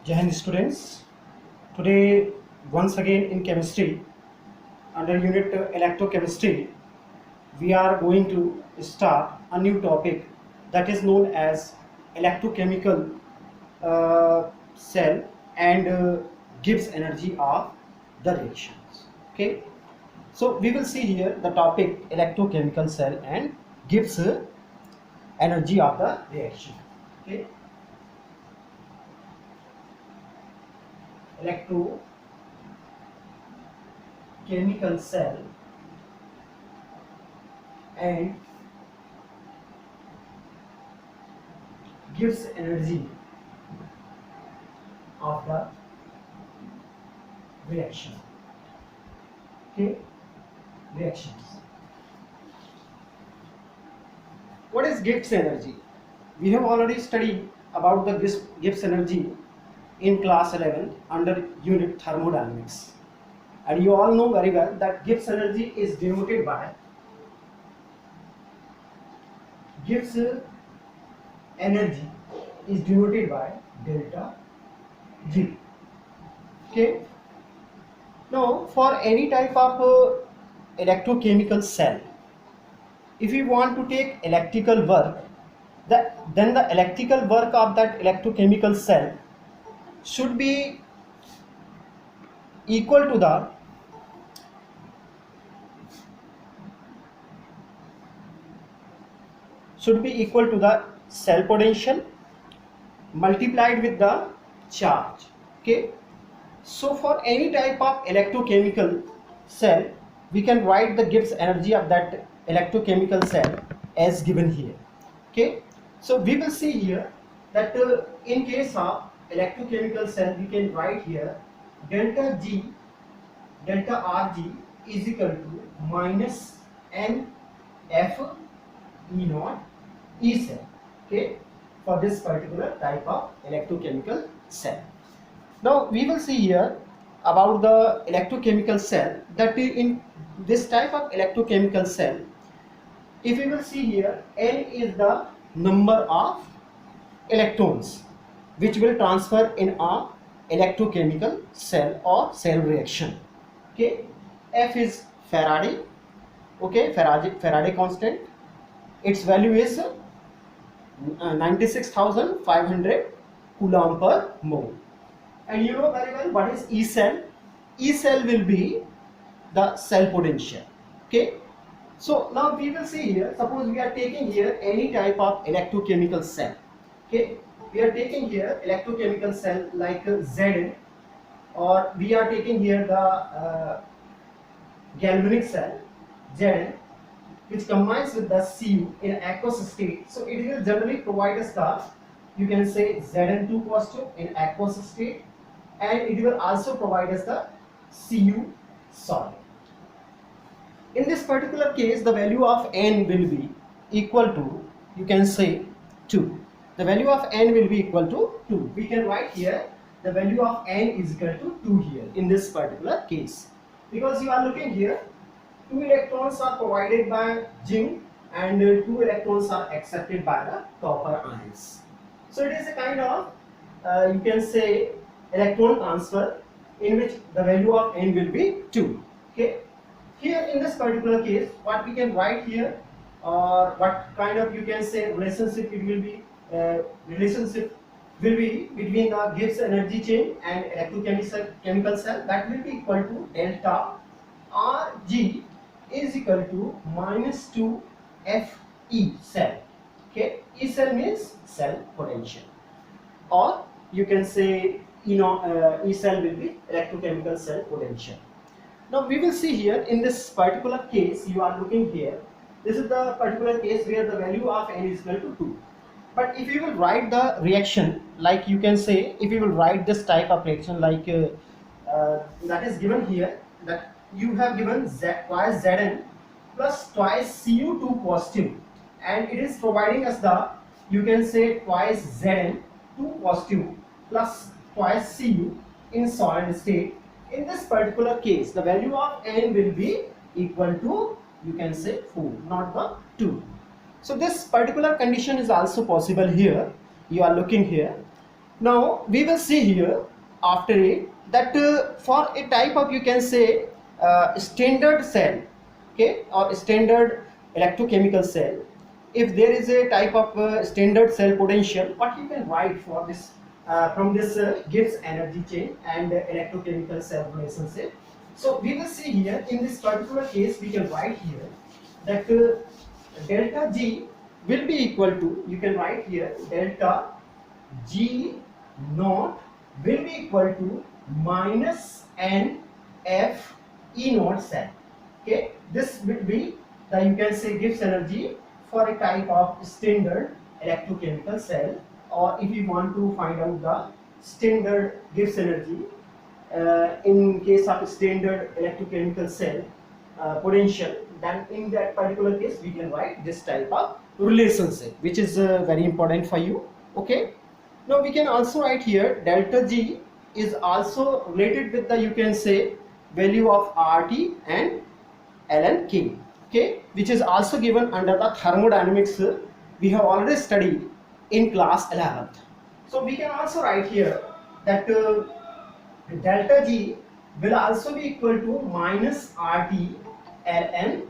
Jai Hind students. Today once again in chemistry under unit electrochemistry we are going to start a new topic that is known as electrochemical cell and Gibbs energy of the reactions. Okay, so we will see here the topic electrochemical cell and Gibbs energy of the reaction. Okay, electrochemical cell and Gibbs energy of the reaction. Okay, reactions. What is Gibbs energy? We have already studied about the Gibbs energy in class 11 under unit thermodynamics, and you all know very well that Gibbs energy is denoted by delta G. Okay. Now, for any type of electrochemical cell, if we want to take electrical work, then the electrical work of that electrochemical cell should be equal to the cell potential multiplied with the charge. Okay, so for any type of electrochemical cell we can write the Gibbs energy of that electrochemical cell as given here. Okay, so we will see here that in case of electrochemical cell we can write here delta Rg is equal to minus NF E naught E cell. Okay, for this particular type of electrochemical cell. Now we will see here about the electrochemical cell that in this type of electrochemical cell, if we will see here, N is the number of electrons which will transfer in a electrochemical cell or cell reaction. Okay, F is Faraday. Okay, Faraday constant. Its value is 96,500 coulomb per mole. And you know very well what is E cell. E cell will be the cell potential. Okay, so now we will see here, suppose we are taking here any type of electrochemical cell. Okay, we are taking here electrochemical cell like Zn, or we are taking here the galvanic cell Zn, which combines with the Cu in aqueous state. So it will generally provide us the, you can say, Zn2 positive in aqueous state, and it will also provide us the Cu solid. In this particular case, the value of N will be equal to, you can say, 2. The value of N will be equal to 2. We can write here the value of N is equal to 2 here in this particular case, because you are looking here 2 electrons are provided by zinc and 2 electrons are accepted by the copper ions. So it is a kind of you can say electron transfer in which the value of N will be 2. Okay, here in this particular case what we can write here, or what kind of, you can say, relationship it will be, between the Gibbs energy chain and electrochemical cell, that will be equal to delta Rg is equal to minus 2 Fe cell. Okay, E cell means cell potential, or you can say E cell will be electrochemical cell potential. Now we will see here in this particular case, you are looking here, this is the particular case where the value of N is equal to 2. But if you will write the reaction, like you can say, if you will write this type of reaction like that is given here, that you have given twice Zn plus twice Cu2 positive, and it is providing us the, you can say, twice Zn 2 positive plus twice Cu in solid state. In this particular case, the value of N will be equal to, you can say, 4, not the 2. So this particular condition is also possible here. You are looking here Now we will see here after it that for a type of, you can say, standard cell, okay, or standard electrochemical cell, if there is a type of standard cell potential, what you can write for this from this Gibbs energy chain and electrochemical cell relationship. So we will see here in this particular case, we can write here that delta G will be equal to, you can write here, delta G naught will be equal to minus N F E naught cell. Okay, this will be the, you can say, Gibbs energy for a type of standard electrochemical cell, or if you want to find out the standard Gibbs energy in case of standard electrochemical cell potential, then in that particular case we can write this type of relationship, which is very important for you. Okay, now we can also write here delta G is also related with the, you can say, value of RT and ln K, okay, which is also given under the thermodynamics we have already studied in class 11th. So we can also write here that delta G will also be equal to minus RT ln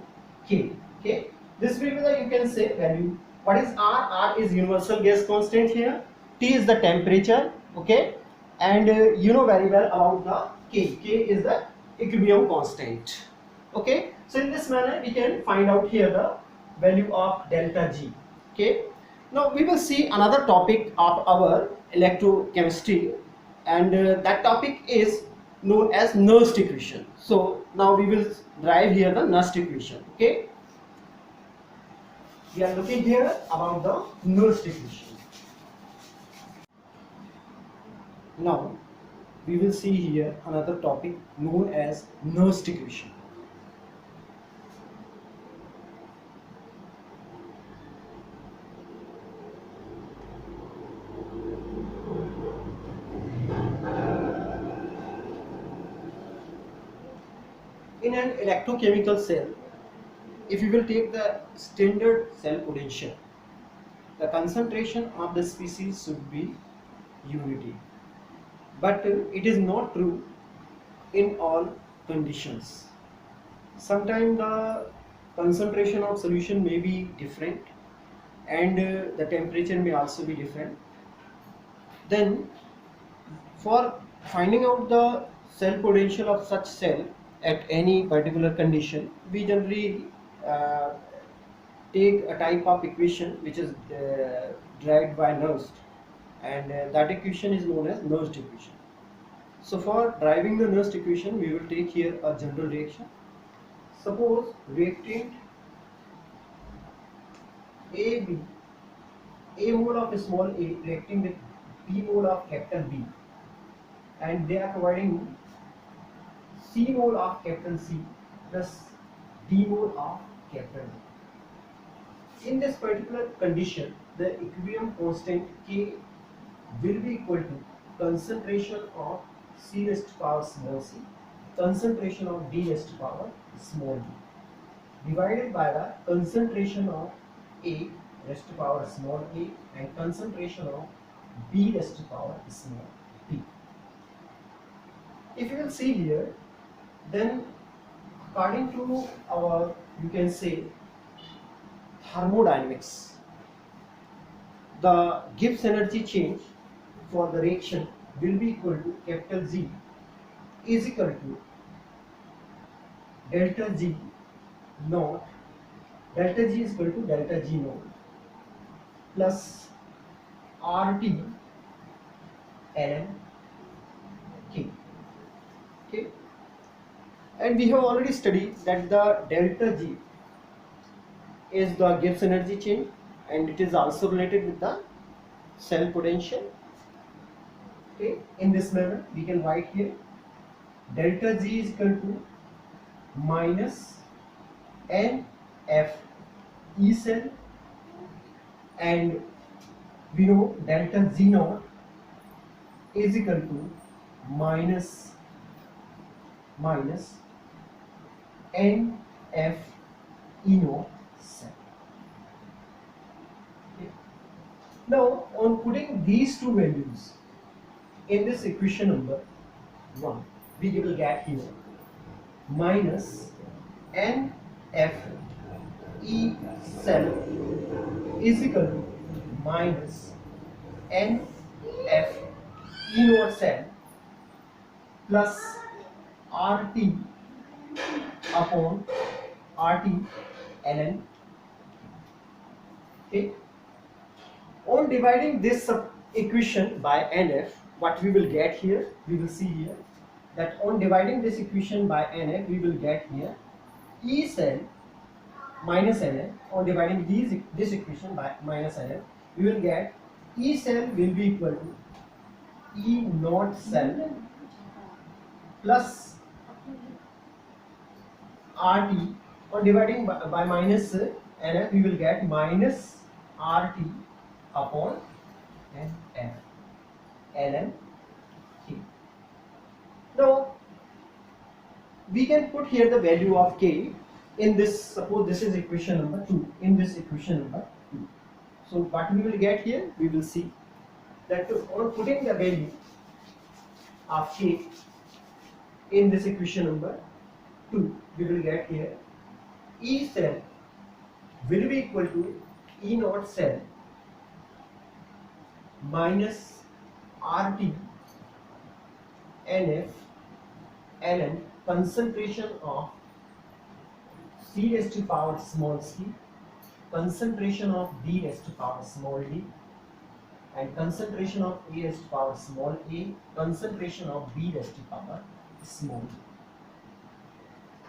K. Okay, this will be the, you can say, value. What is R? R is universal gas constant here. T is the temperature. Okay, and you know very well about the K. K is the equilibrium constant. Okay, so in this manner we can find out here the value of delta G. Okay, now we will see another topic of our electrochemistry, and that topic is known as Nernst equation. So now we will derive here the Nernst equation. Okay, we are looking here about the Nernst equation. Now we will see here another topic known as Nernst equation. In an electrochemical cell, if you will take the standard cell potential, the concentration of the species should be unity. But it is not true in all conditions. Sometimes the concentration of solution may be different, and the temperature may also be different. Then for finding out the cell potential of such cell at any particular condition, we generally take a type of equation which is derived by Nernst, and that equation is known as Nernst equation. So for deriving the Nernst equation, we will take here a general reaction. Suppose reactant AB, A mole of small a reacting with B mole of capital B, and they are providing C mole of capital C plus D mole of capital D. In this particular condition, the equilibrium constant K will be equal to concentration of C raised to power small c, concentration of D raised to power small d, divided by the concentration of A raised to power small a and concentration of B raised to power small b. If you will see here, then according to our, you can say, thermodynamics, the Gibbs energy change for the reaction will be equal to capital Z is equal to delta G naught, delta G is equal to delta G naught plus RT ln K. Okay, and we have already studied that the delta G is the Gibbs energy change, and it is also related with the cell potential. Okay, in this manner we can write here delta G is equal to minus NF E cell, and we know delta G naught is equal to minus NF E naught cell. Okay. Now on putting these two values, in this equation number 1, we will get here minus NF E cell is equal to minus NF E naught cell plus RT upon RT ln. Okay. On dividing this equation by NF, what we will get here, we will see here that on dividing this equation by NF, we will get here E cell minus NF. On dividing this equation by minus NF, we will get E cell will be equal to E naught cell plus RT. On dividing by minus NF, we will get minus RT upon NF ln K. Now we can put here the value of K in this. Suppose this is equation number 2. In this equation number 2, so what we will get here, we will see that on putting the value of K in this equation number 2, we will get here E cell will be equal to E naught cell minus RT NF ln concentration of C raised to power small c, concentration of D raised to power small d, and concentration of A raised to power small a, concentration of B raised to power small d.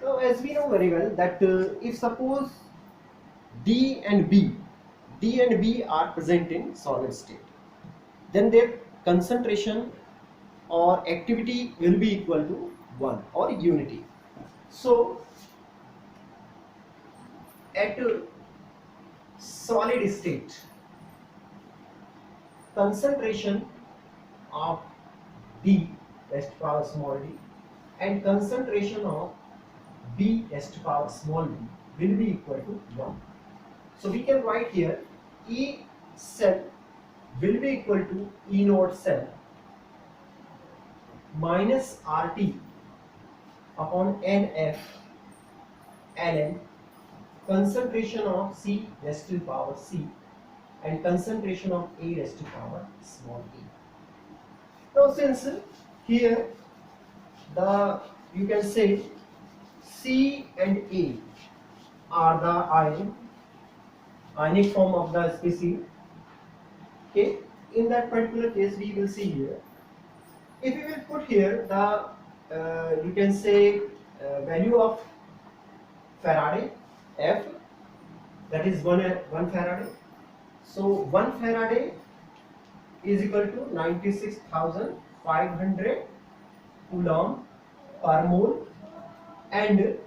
Now, as we know very well that if suppose D and B are present in solid state, then their concentration or activity will be equal to 1 or unity. So at solid state, concentration of D raised to power small d and concentration of B raised to power small d will be equal to 1. So we can write here E cell will be equal to E naught cell minus RT upon NF ln concentration of C raised to power C and concentration of A raised to power small a. Now since here the you can say C and A are the ionic form of the species. Okay, in that particular case we will see here, if we will put here the you can say value of Faraday F, that is 1 Faraday. So 1 Faraday is equal to 96,500 Coulomb per mole, and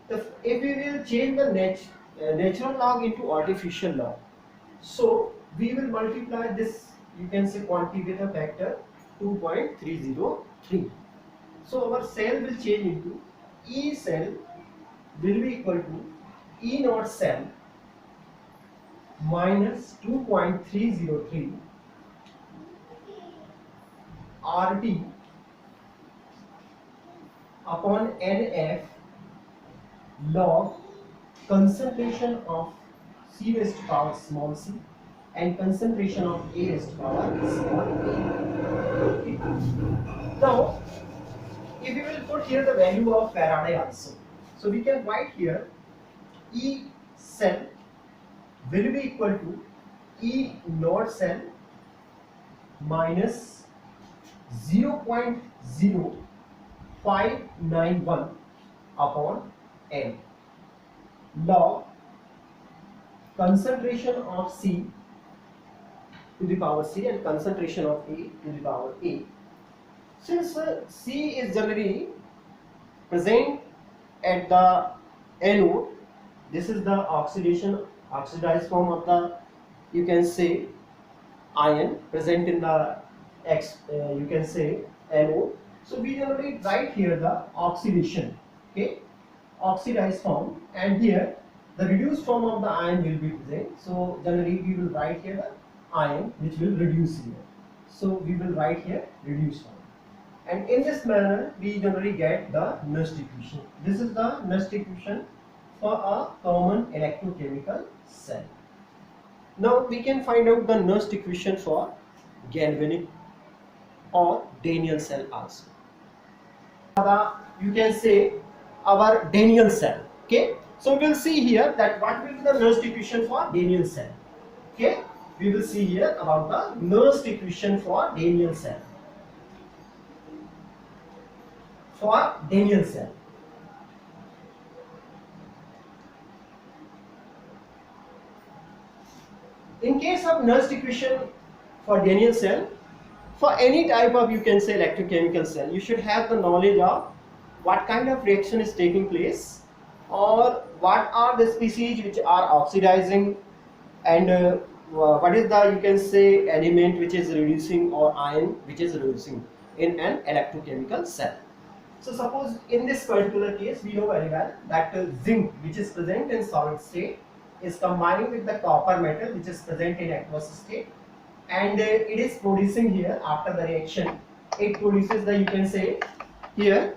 if we will change the natural log into artificial log, so we will multiply this, you can say, quantity with a factor 2.303. So our cell will change into E cell will be equal to E naught cell minus 2.303 RT upon NF log concentration of C raised to power small c and concentration of A raised to power small a. Okay. Now, if we will put here the value of Faraday also, so we can write here E cell will be equal to E naught cell minus 0.0591 upon N log concentration of C to the power C and concentration of A to the power A. Since C is generally present at the anode, this is the oxidized form of the, you can say, ion present in the you can say anode. So we generally write here the oxidation, okay, oxidized form, and here the reduced form of the ion will be present. So generally we will write here the ion which will reduce here. So we will write here reduced form. And in this manner, we generally get the Nernst equation. This is the Nernst equation for a common electrochemical cell. Now we can find out the Nernst equation for galvanic or Daniell cell also. You can say our Daniell cell. Okay. So we will see here that what will be the Nernst equation for Daniell cell. Okay. We will see here about the Nernst equation for Daniell cell. For Daniell cell. In case of Nernst equation for Daniell cell, for any type of, you can say, electrochemical cell, you should have the knowledge of what kind of reaction is taking place, or what are the species which are oxidizing, and what is the, you can say, element which is reducing, or ion which is reducing in an electrochemical cell. So suppose in this particular case, we know very well that zinc, which is present in solid state, is combining with the copper metal which is present in aqueous state, and it is producing here, after the reaction, it produces the, you can say, here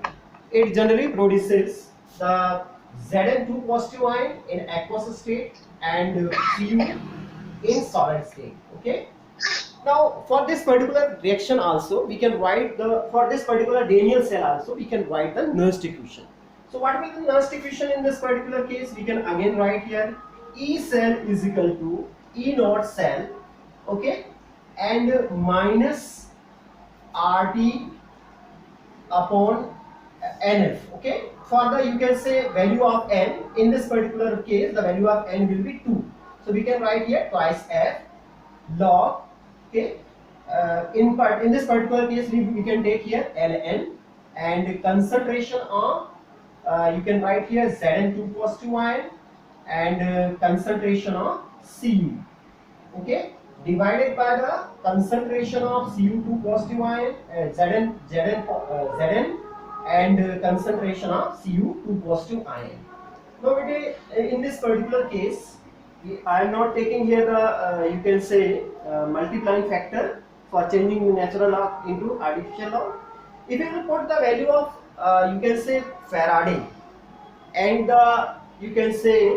it generally produces the Zn2 positive ion in aqueous state and Cu in solid state. Okay. Now for this particular reaction also, we can write the, for this particular Daniell cell also, we can write the Nernst equation. So what will be the Nernst equation in this particular case? We can again write here E cell is equal to E naught cell, okay, and minus RT upon NF, okay. For the, you can say, value of N, in this particular case the value of N will be 2. So we can write here twice F log, okay. In this particular case we can take here Ln, and concentration of, you can write here Zn2 positive ion and concentration of Cu, okay, divided by the concentration of Cu2 positive ion, Zn and concentration of Cu2 positive ion. Now in this particular case, I am not taking here the, you can say, multiplying factor for changing the natural log into artificial log. If you will put the value of, you can say, Faraday and the, you can say,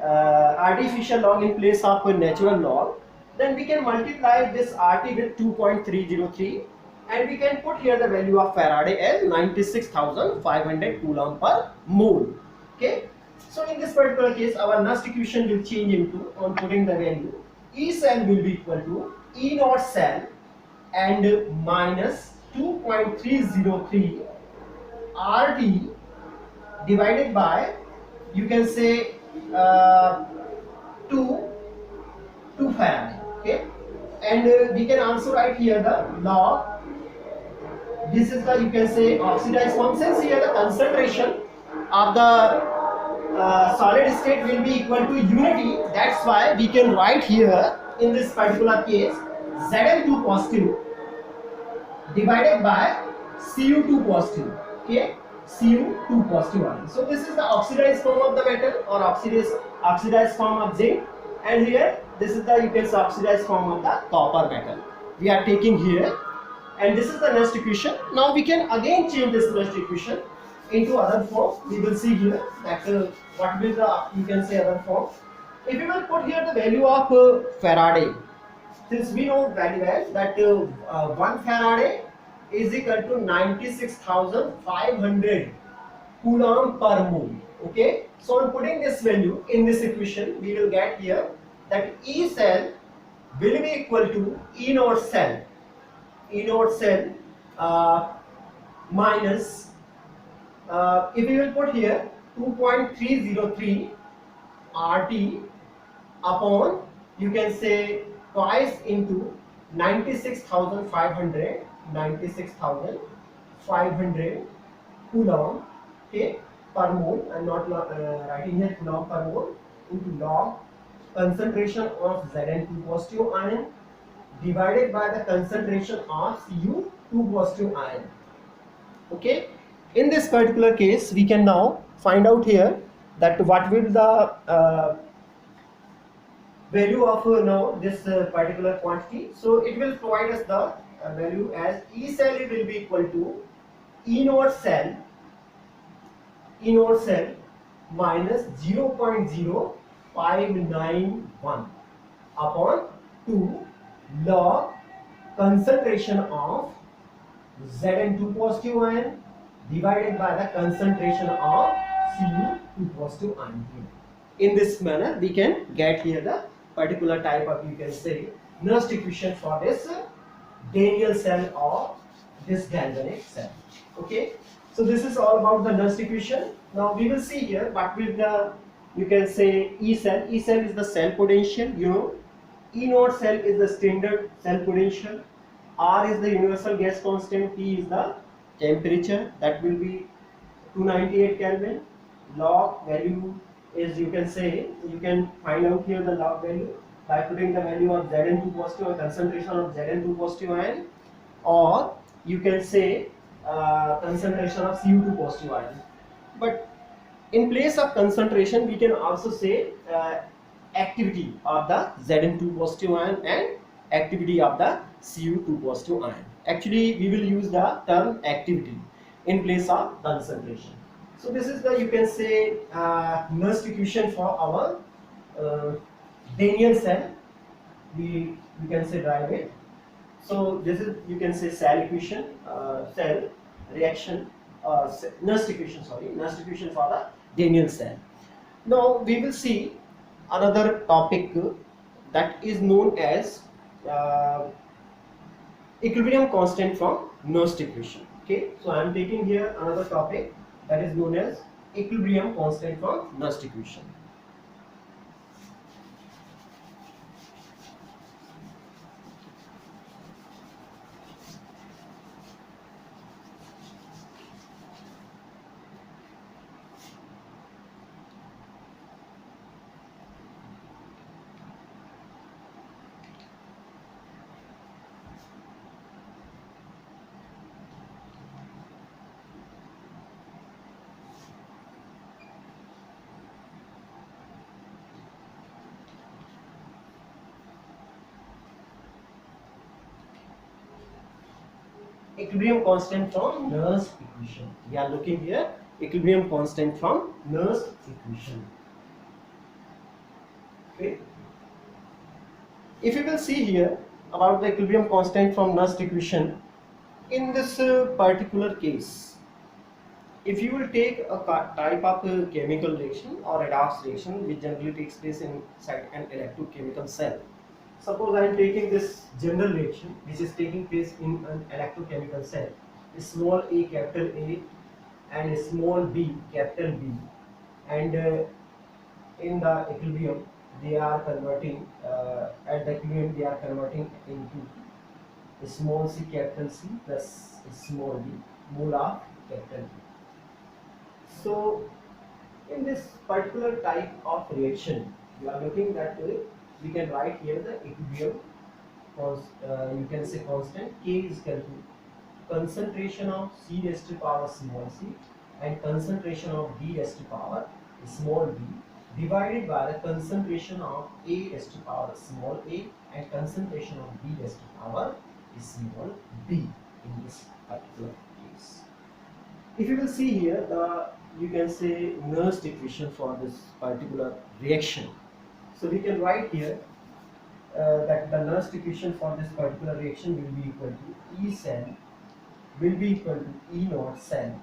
artificial log in place of a natural log, then we can multiply this RT with 2.303, and we can put here the value of Faraday as 96,500 Coulomb per mole. Okay. So in this particular case, our Nernst equation will change into, on putting the value, E cell will be equal to E naught cell and minus 2.303 RT divided by, you can say, 2 Faraday, okay. And we can also write here the log, this is the, you can say, oxidized form. Since here the concentration of the solid state will be equal to unity, that's why we can write here in this particular case Zn2 positive divided by Cu2 positive, okay, Cu2 positive ion. So this is the oxidized form of the metal, or oxidized form of zinc, and here this is the, you can say, oxidized form of the copper metal we are taking here, and this is the Nernst equation. Now we can again change this Nernst equation into other form. We will see here that what will the, you can say, other form. If you will put here the value of Faraday, since we know very well that 1 Faraday is equal to 96,500 Coulomb per mole, okay. So on putting this value in this equation, we will get here that E cell will be equal to E naught cell, minus, if we will put here 2.303 RT upon, you can say, twice into 96,500 Coulomb, okay, per mole. I am not writing here Coulomb per mole, into log concentration of Zn2 positive ion divided by the concentration of Cu2 positive ion, okay. In this particular case, we can now find out here that what will the value of now this particular quantity. So it will provide us the value as E cell will be equal to E naught cell minus 0.0591 upon 2 log concentration of Zn2 positive ion divided by the concentration of Cu2 positive ion. In this manner, we can get here the particular type of, you can say, Nernst equation for this Daniell cell or this galvanic cell. Okay, so this is all about the Nernst equation. Now we will see here what will the, you can say, E cell. E cell is the cell potential, you know. E naught cell is the standard cell potential. R is the universal gas constant. T is the temperature, that will be 298 Kelvin. Log value is, you can say, you can find out here the log value by putting the value of Zn2 positive or concentration of Zn2 positive ion, or you can say concentration of Cu2 positive ion. But in place of concentration, we can also say activity of the Zn2 positive ion and activity of the Cu2 positive ion. Actually, we will use the term activity in place of concentration. So this is the, you can say, Nernst equation for our Daniell cell. We can say derive it. So this is, you can say, cell equation, cell reaction, Nernst equation, sorry, Nernst equation for the Daniell cell. Now we will see another topic that is known as equilibrium constant from Nernst equation. Okay, so I am taking here another topic that is known as equilibrium constant from Nernst equation. Equilibrium constant from Nernst equation. We are looking here equilibrium constant from Nernst equation. Okay. If you will see here about the equilibrium constant from Nernst equation, in this particular case, if you will take a type of chemical reaction or redox reaction which generally takes place inside an electrochemical cell. Suppose I am taking this general reaction which is taking place in an electrochemical cell. Small a capital A and small b capital B, and in the equilibrium they are converting at the equilibrium they are converting into small c capital C plus small b mole of capital B. So in this particular type of reaction, you are looking that we can write here the equilibrium, you can say constant K is equal to concentration of C raised to power small c and concentration of D raised to power small b divided by the concentration of A raised to power small a and concentration of B raised to power small b in this particular case. If you will see here the, you can say, Nernst equation for this particular reaction. So we can write here that the Nernst equation for this particular reaction will be equal to E cell will be equal to E naught cell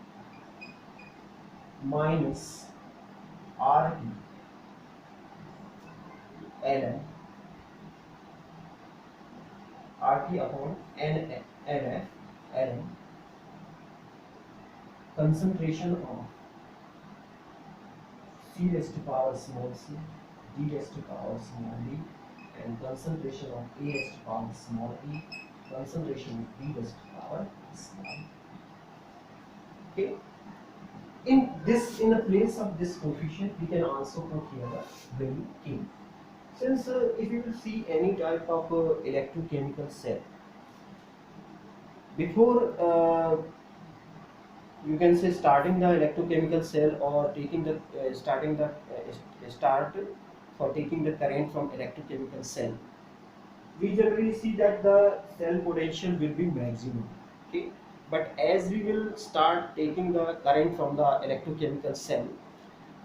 minus RT ln RT upon NF ln concentration of C raised to power small c, D raised to power small d, and concentration of A raised to power small e, concentration of B raised to power small e. Okay. In the place of this coefficient, we can also put here the value K. Since if you will see any type of electrochemical cell, before you can say starting the electrochemical cell or taking the start for taking the current from electrochemical cell, we generally see that the cell potential will be maximum. Okay, but as we will start taking the current from the electrochemical cell,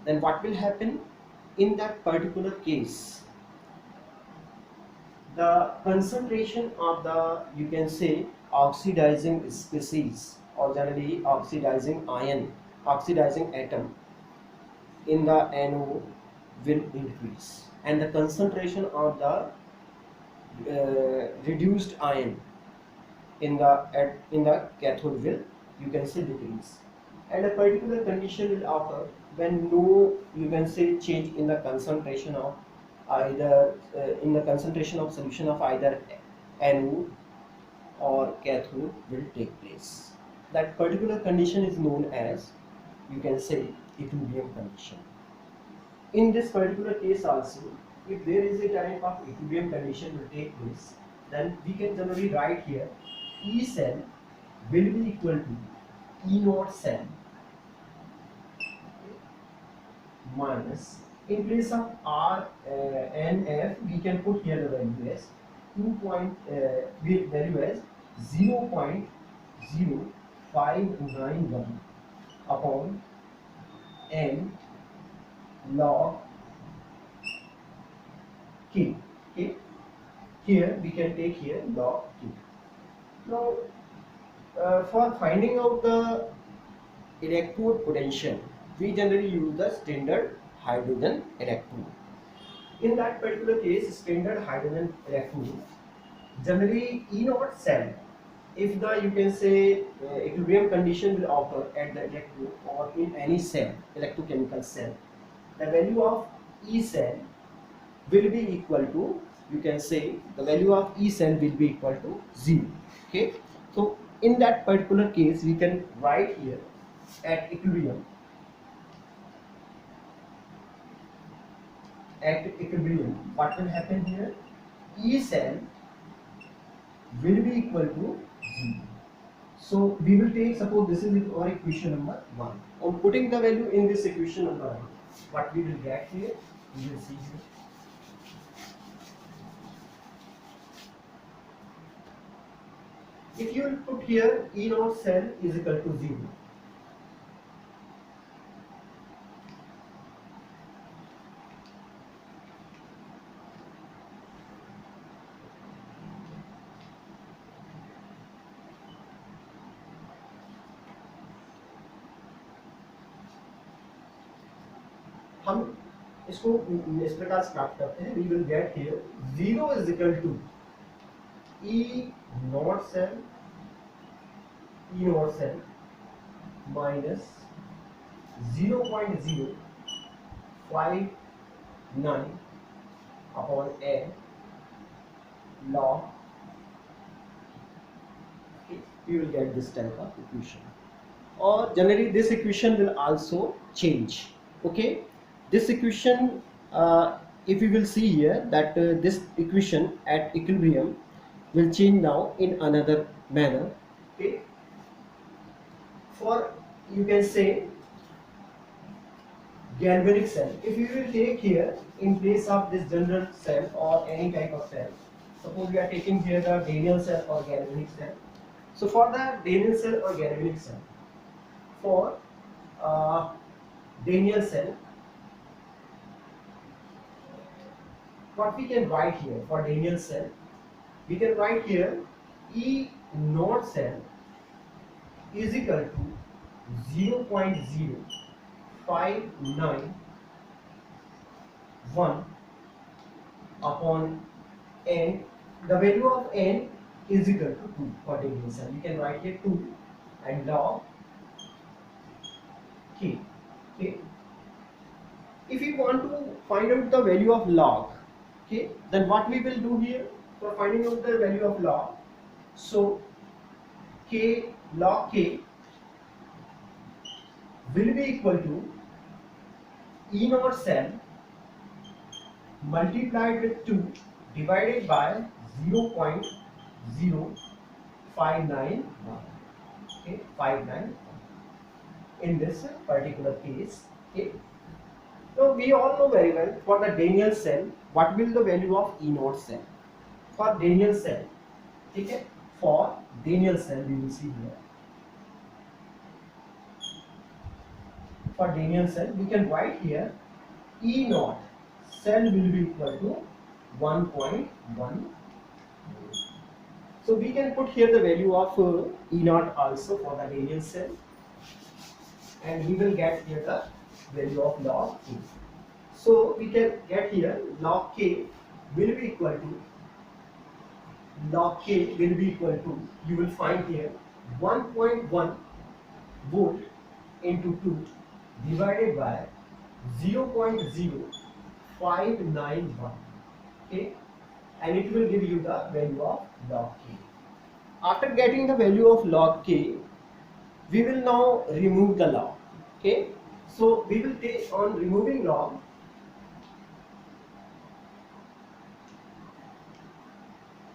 then what will happen in that particular case? The concentration of the, you can say, oxidizing species, or generally oxidizing ion, oxidizing atom in the anode will increase, and the concentration of the reduced ion in the cathode will, you can say, decrease. And a particular condition will occur when no, you can say, change in the concentration of either in the concentration of solution of either anode or cathode will take place. That particular condition is known as, you can say, equilibrium condition. In this particular case also, if there is a type of equilibrium condition will take place, then we can generally write here E cell will be equal to E naught cell minus, in place of R and F, we can put here the value as 0.0591 upon N log K. Okay, here we can take here log K. Now for finding out the electrode potential, we generally use the standard hydrogen electrode. In that particular case, standard hydrogen electrode, generally E naught cell, if the, you can say, equilibrium condition will occur at the electrode or in any cell, electrochemical cell, the value of E cell will be equal to, you can say, the value of E cell will be equal to 0. Okay, so in that particular case, we can write here at equilibrium, what will happen here? E cell will be equal to 0. So we will take, suppose this is our equation number 1. On putting the value in this equation number 1, what we will get here, we will see here. If you will put here E naught cell is equal to 0, हम इसको इस प्रकार से प्राप्त करते हैं. We will get here 0 is equal to E naught cell minus 0.059 upon N log. Okay, we will get this type of equation. Or generally this equation will also change. Okay, this equation, if we will see here that this equation at equilibrium will change now in another manner. Okay, for, you can say, galvanic cell, if you will take here in place of this general cell or any type of cell, suppose we are taking here the Daniell cell or galvanic cell. So for the Daniell cell or galvanic cell, for Daniell cell, what we can write here for Daniell cell, we can write here E naught cell is equal to 0.0591 upon N. The value of N is equal to 2 for Daniell cell. You can write here 2 and log K. Okay. If you want to find out the value of log, okay, then what we will do here for finding out the value of log, so K, log K will be equal to E naught cell multiplied with 2 divided by 0.0591. Okay, 591 in this particular case. Okay, so we all know very well for the Daniell cell what will the value of E naught cell. For Daniell cell, ठीक है. For Daniell cell we will see here. For Daniell cell we can write here E naught cell will be equal to 1.1. So we can put here the value of E naught also for the Daniell cell, and we will get here the value of log K. So we can get here log K will be equal to you will find here 1.1 volt into 2 divided by 0.0591, okay, and it will give you the value of log K. After getting the value of log K, we will now remove the log, okay. So we will take on removing log.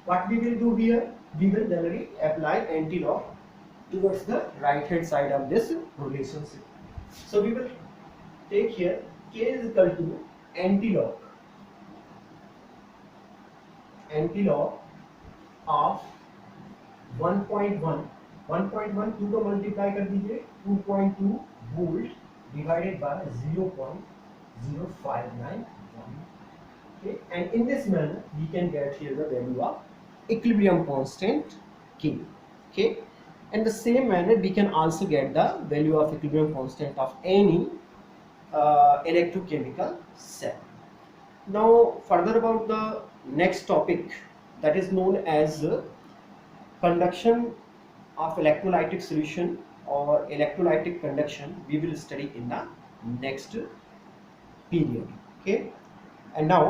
What we will do here, we will generally apply anti-log towards the right hand side of this relationship. So we will take here K is equal to anti-log of 1.1 2 को multiply कर दीजिए 2.2 volt divided by 0.0591. Okay, and in this manner we can get here the value of equilibrium constant K. Okay, and the same manner we can also get the value of equilibrium constant of any electrochemical cell. Now further about the next topic, that is known as conduction of electrolytic solution or electrolytic conduction, we will study in the next period. Okay, and now